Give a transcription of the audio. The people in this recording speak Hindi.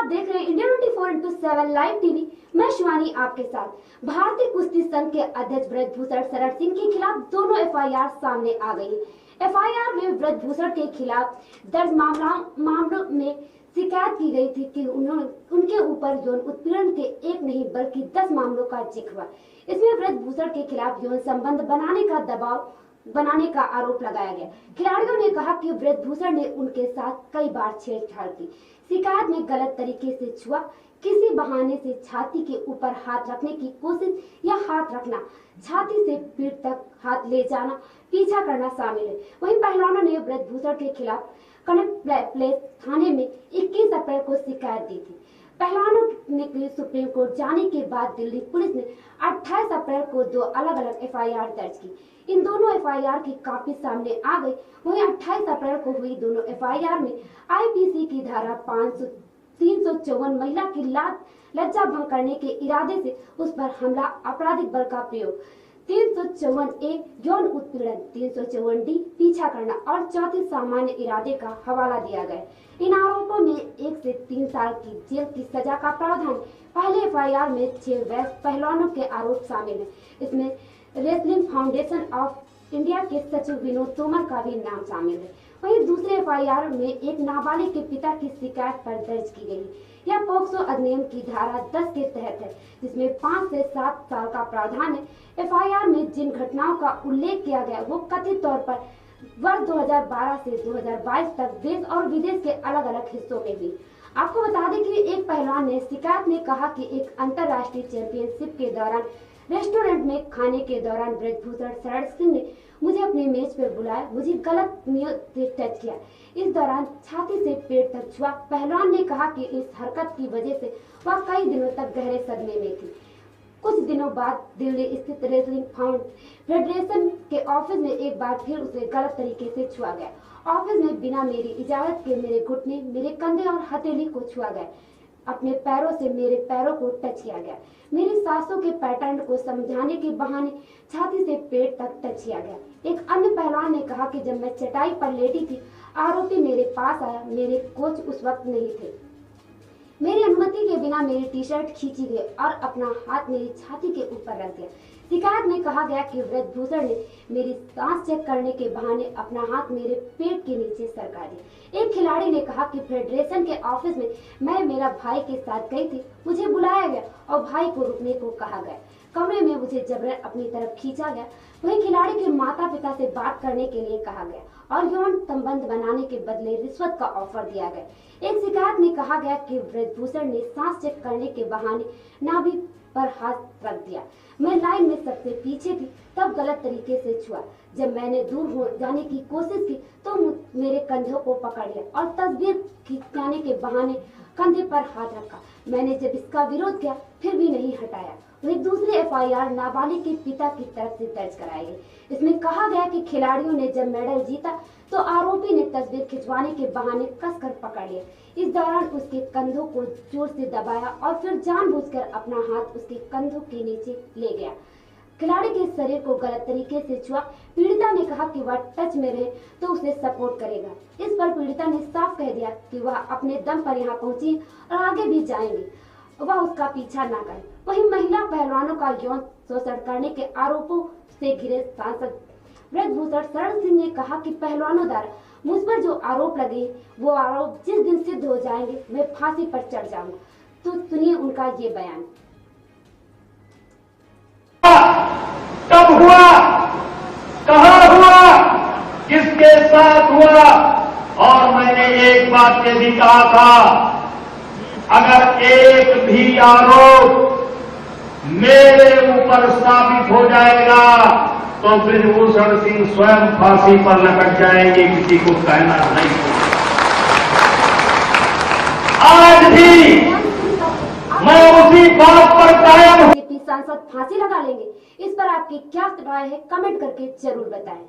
आप देख रहे हैं इंडिया 24/7 लाइव टीवी। मैं शिवानी आपके साथ। भारतीय कुश्ती संघ के अध्यक्ष ब्रजभूषण शरण सिंह के खिलाफ दोनों एफआईआर सामने आ गई। एफआईआर में ब्रजभूषण के खिलाफ दर्ज मामलों में शिकायत की गई थी कि उनके ऊपर यौन उत्पीड़न के एक नहीं बल्कि 10 मामलों का जिक्र हुआ। इसमें ब्रजभूषण के खिलाफ यौन संबंध बनाने का आरोप लगाया गया। खिलाड़ियों ने कहा कि ब्रजभूषण ने उनके साथ कई बार छेड़छाड़ की। शिकायत में गलत तरीके से छुआ, किसी बहाने से छाती के ऊपर हाथ रखने की कोशिश या हाथ रखना, छाती से पीठ तक हाथ ले जाना, पीछा करना शामिल है। वहीं पहलवानों ने ब्रजभूषण के खिलाफ कनक प्लेस थाने में 21 अप्रैल को शिकायत दी थी। पहलवानों ने सुप्रीम कोर्ट जाने के बाद दिल्ली पुलिस ने 28 अप्रैल को 2 अलग-अलग एफआईआर दर्ज की। इन दोनों एफआईआर की कॉपी सामने आ गई। वहीं 28 अप्रैल को हुई दोनों एफआईआर में आईपीसी की धारा 354 महिला की लज्जा भंग करने के इरादे से उस पर हमला, आपराधिक बल का प्रयोग, 354A यौन उत्पीड़न, 354D पीछा करना और 34 सामान्य इरादे का हवाला दिया गया। इन आरोपों में 1 से 3 साल की जेल की सजा का प्रावधान। पहले एफआईआर में 6 वयस्क पहलवानों के आरोप शामिल हैं। इसमें रेसलिंग फाउंडेशन ऑफ इंडिया के सचिव विनोद तोमर का भी नाम शामिल है। वहीं दूसरे एफआईआर में एक नाबालिग के पिता की शिकायत पर दर्ज की गई। यह पोक्सो अधिनियम की धारा 10 के तहत है, जिसमें 5 से 7 साल का प्रावधान है। एफआईआर में जिन घटनाओं का उल्लेख किया गया वो कथित तौर पर वर्ष 2012 से 2022 तक देश और विदेश के अलग-अलग हिस्सों में हुई। आपको बता दें कि एक पहलवान ने शिकायत में कहा कि एक अंतर्राष्ट्रीय चैंपियनशिप के दौरान रेस्टोरेंट में खाने के दौरान ब्रजभूषण शरण सिंह ने मुझे अपने मेज पर बुलाया, मुझे गलत से टच किया, इस दौरान छाती से पेट तक छुआ। पहलवान ने कहा कि इस हरकत की वजह से वह कई दिनों तक गहरे सदमे में थी। कुछ दिनों बाद दिल्ली स्थित रेसलिंग फेडरेशन के ऑफिस में एक बार फिर उसे गलत तरीके से छुआ गया। ऑफिस में बिना मेरी इजाजत के मेरे घुटने, मेरे कंधे और हथेली को छुआ गया। अपने पैरों से मेरे पैरों को टच किया गया। मेरी सांसों के पैटर्न को समझाने के बहाने छाती से पेट तक टच किया गया। एक अन्य पहलवान ने कहा कि जब मैं चटाई पर लेटी थी, आरोपी मेरे पास आया। मेरे कोच उस वक्त नहीं थे। मेरी अनुमति के बिना मेरी टी शर्ट खींची गई और अपना हाथ मेरी छाती के ऊपर रख दिया। शिकायत में कहा गया कि ब्रजभूषण ने मेरी सांस चेक करने के बहाने अपना हाथ मेरे पेट के नीचे सरका दिया। एक खिलाड़ी ने कहा कि फेडरेशन के ऑफिस में मैं मेरा भाई के साथ गई थी, मुझे बुलाया गया और भाई को रुकने को कहा गया। कमरे में मुझे जबरन अपनी तरफ खींचा गया। वहीं खिलाड़ी के माता पिता से बात करने के लिए कहा गया और यौन संबंध बनाने के बदले रिश्वत का ऑफर दिया गया। एक शिकायत में कहा गया कि ब्रजभूषण ने सांस चेक करने के बहाने नाभि पर हाथ रख दिया। मैं लाइन में सबसे पीछे थी, तब गलत तरीके से छुआ। जब मैंने दूर हो जाने की कोशिश की तो मेरे कंधों को पकड़ लिया और तस्वीर खिंचाने के बहाने कंधे पर हाथ रखा। मैंने जब इसका विरोध किया फिर भी नहीं हटाया। वहीं दूसरे एफआईआर नाबालिग के पिता की तरफ से दर्ज कराई गई। इसमें कहा गया कि खिलाड़ियों ने जब मेडल जीता तो आरोपी ने तस्वीर खिंचवाने के बहाने कसकर पकड़ लिया। इस दौरान उसके कंधों को जोर से दबाया और फिर जानबूझकर अपना हाथ उसके कंधों के नीचे ले गया। खिलाड़ी के शरीर को गलत तरीके से छुआ। पीड़िता ने कहा कि वह टच में रहे तो उसे सपोर्ट करेगा। इस पर पीड़िता ने साफ कह दिया कि वह अपने दम पर यहाँ पहुंची और आगे भी जाएंगी, वह उसका पीछा ना करे। वहीं महिला पहलवानों का यौन शोषण करने के आरोपों से घिरे सांसद ब्रजभूषण शरण सिंह ने कहा कि पहलवानों द्वारा मुझ पर जो आरोप लगे वो आरोप जिस दिन सिद्ध हो जाएंगे मैं फांसी पर चढ़ जाऊंगा। तो सुनिए उनका ये बयान। कब हुआ, कहां हुआ, किसके साथ हुआ? और मैंने एक बात ये भी कहा था, अगर एक भी आरोप मेरे ऊपर साबित हो जाएगा तो ब्रजभूषण सिंह स्वयं फांसी पर लटक जाएंगे, किसी को कहना नहीं। आज भी मैं उसी बात पर कायम हूं। सांसद फांसी लगा लेंगे, इस पर आपकी क्या राय है? कमेंट करके जरूर बताएं।